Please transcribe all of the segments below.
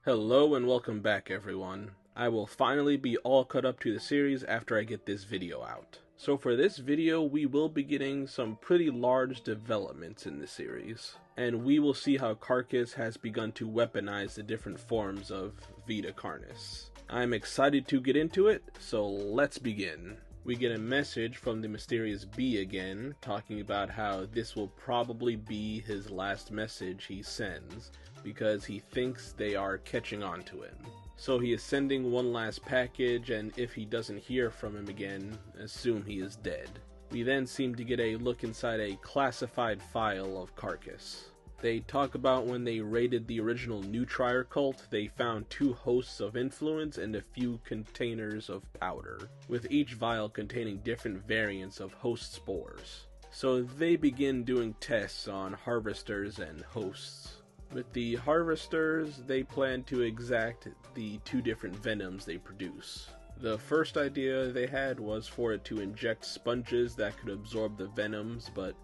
Hello and welcome back everyone. I will finally be all caught up to the series after I get this video out. So for this video we will be getting some pretty large developments in the series, and we will see how Carcas has begun to weaponize the different forms of Vita Carnis. I'm excited to get into it, so let's begin. We get a message from the mysterious bee again, talking about how this will probably be his last message he sends, because he thinks they are catching on to him. So he is sending one last package, and if he doesn't hear from him again, assume he is dead. We then seem to get a look inside a classified file of Carcas. They talk about when they raided the original Nutrier cult, they found 2 hosts of influence and a few containers of powder, with each vial containing different variants of host spores. So they begin doing tests on harvesters and hosts. With the harvesters, they plan to exact the 2 different venoms they produce. The first idea they had was for it to inject sponges that could absorb the venoms, but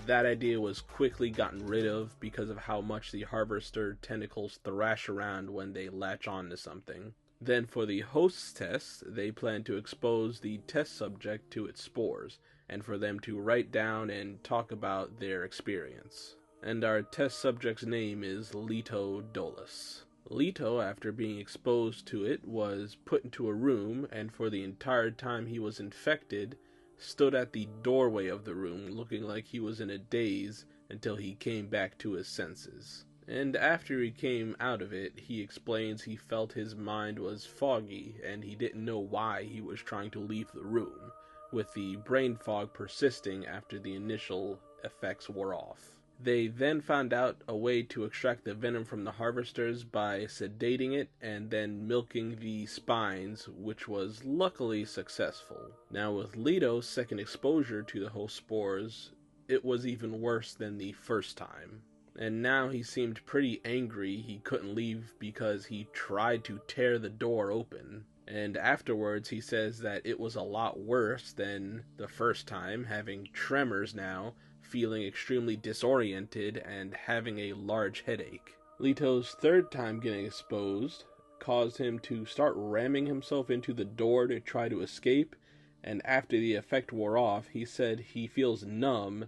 that idea was quickly gotten rid of because of how much the harvester tentacles thrash around when they latch on to something. Then for the hosts test, they plan to expose the test subject to its spores, and for them to write down and talk about their experience. And our test subject's name is Leto Dolus. Leto, after being exposed to it, was put into a room, and for the entire time he was infected, stood at the doorway of the room looking like he was in a daze until he came back to his senses. And after he came out of it, he explains he felt his mind was foggy and he didn't know why he was trying to leave the room, with the brain fog persisting after the initial effects wore off. They then found out a way to extract the venom from the harvesters by sedating it and then milking the spines, which was luckily successful. Now with Leto's second exposure to the host spores, it was even worse than the first time. And now he seemed pretty angry he couldn't leave because he tried to tear the door open. And afterwards he says that it was a lot worse than the first time, having tremors now, feeling extremely disoriented, and having a large headache. Leto's third time getting exposed caused him to start ramming himself into the door to try to escape, and after the effect wore off, he said he feels numb,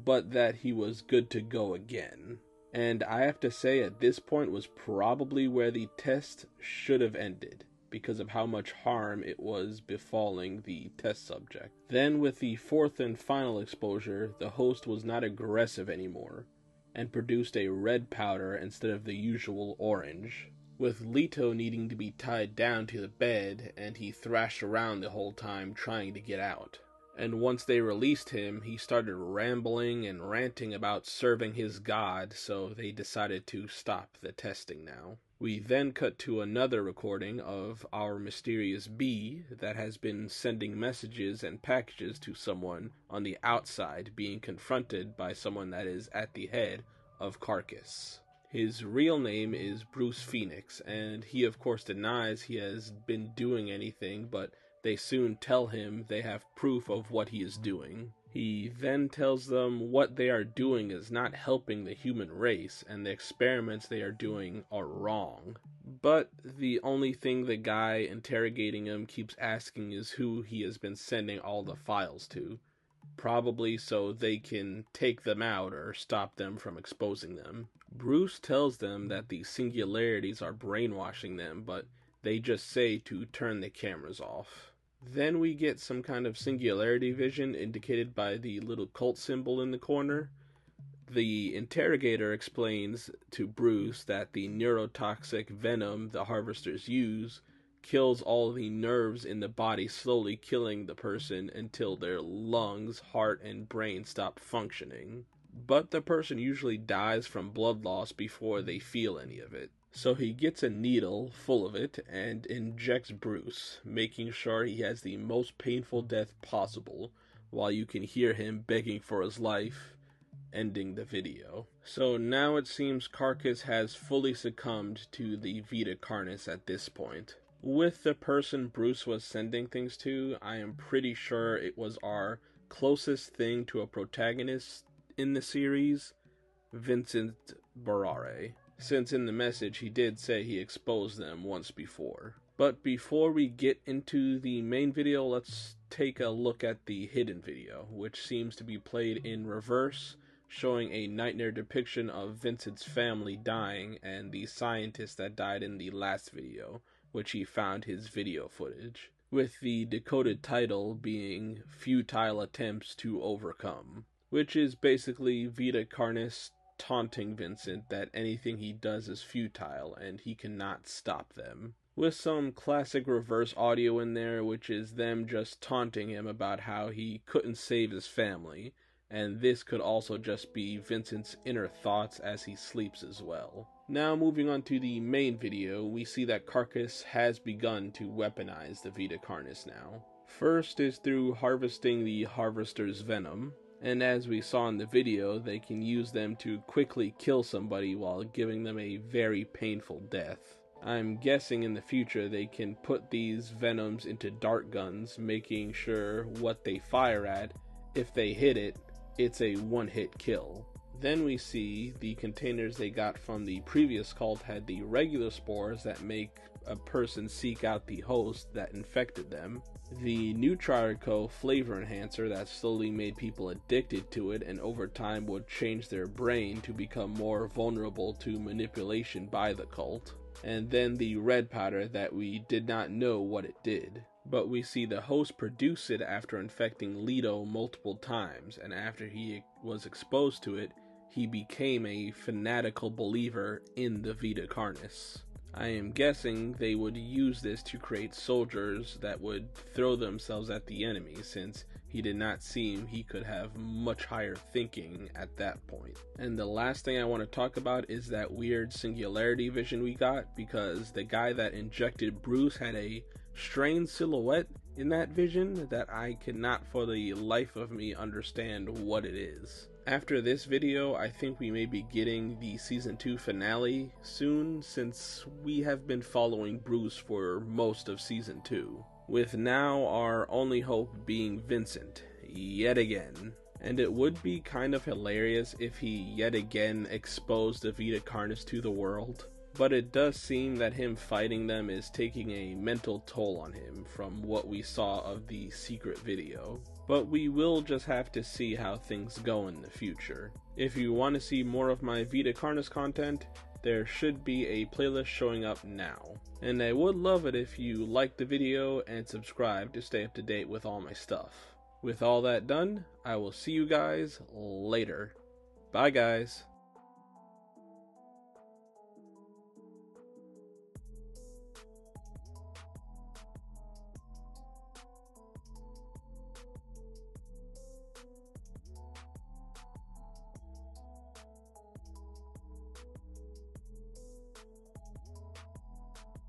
but that he was good to go again. And I have to say, at this point was probably where the test should have ended, because of how much harm it was befalling the test subject. Then with the fourth and final exposure, the host was not aggressive anymore, and produced a red powder instead of the usual orange, with Leto needing to be tied down to the bed, and he thrashed around the whole time trying to get out. And once they released him, he started rambling and ranting about serving his god, so they decided to stop the testing now. We then cut to another recording of our mysterious bee that has been sending messages and packages to someone on the outside, being confronted by someone that is at the head of Carcas. His real name is Bruce Phoenix, and he of course denies he has been doing anything, but they soon tell him they have proof of what he is doing. He then tells them what they are doing is not helping the human race, and the experiments they are doing are wrong. But the only thing the guy interrogating him keeps asking is who he has been sending all the files to, probably so they can take them out or stop them from exposing them. Bruce tells them that the singularities are brainwashing them, but they just say to turn the cameras off. Then we get some kind of singularity vision indicated by the little cult symbol in the corner. The interrogator explains to Bruce that the neurotoxic venom the harvesters use kills all the nerves in the body, slowly killing the person until their lungs, heart, and brain stop functioning. But the person usually dies from blood loss before they feel any of it. So he gets a needle full of it and injects Bruce, making sure he has the most painful death possible, while you can hear him begging for his life, ending the video. So now it seems Carcas has fully succumbed to the Vita Carnis at this point. With the person Bruce was sending things to, I am pretty sure it was our closest thing to a protagonist in the series, Vincent Barare. since in the message he did say he exposed them once before. But before we get into the main video, let's take a look at the hidden video, which seems to be played in reverse, showing a nightmare depiction of Vincent's family dying and the scientist that died in the last video, which he found his video footage, with the decoded title being Futile Attempts to Overcome, which is basically Vita Carnis taunting Vincent that anything he does is futile and he cannot stop them, with some classic reverse audio in there, which is them just taunting him about how he couldn't save his family, and this could also just be Vincent's inner thoughts as he sleeps as well. Now moving on to the main video, we see that Carcas has begun to weaponize the Vita Carnis now. First is through harvesting the Harvester's venom, and as we saw in the video, they can use them to quickly kill somebody while giving them a very painful death. I'm guessing in the future they can put these venoms into dart guns, making sure what they fire at, if they hit it, it's a one-hit kill. Then we see the containers they got from the previous cult had the regular spores that make a person seek out the host that infected them, the Nutriarco flavor enhancer that slowly made people addicted to it and over time would change their brain to become more vulnerable to manipulation by the cult, and then the red powder that we did not know what it did. But we see the host produce it after infecting Leto multiple times, and after he was exposed to it, he became a fanatical believer in the Vita Carnis. I am guessing they would use this to create soldiers that would throw themselves at the enemy, since he did not seem he could have much higher thinking at that point. And the last thing I want to talk about is that weird singularity vision we got, because the guy that injected Bruce had a strange silhouette in that vision that I cannot for the life of me understand what it is. After this video, I think we may be getting the season 2 finale soon, since we have been following Bruce for most of season 2, with now our only hope being Vincent, yet again. And it would be kind of hilarious if he yet again exposed the Vita Carnis to the world. But it does seem that him fighting them is taking a mental toll on him from what we saw of the secret video. But we will just have to see how things go in the future. If you want to see more of my Vita Carnis content, there should be a playlist showing up now. And I would love it if you like the video and subscribe to stay up to date with all my stuff. With all that done, I will see you guys later. Bye guys.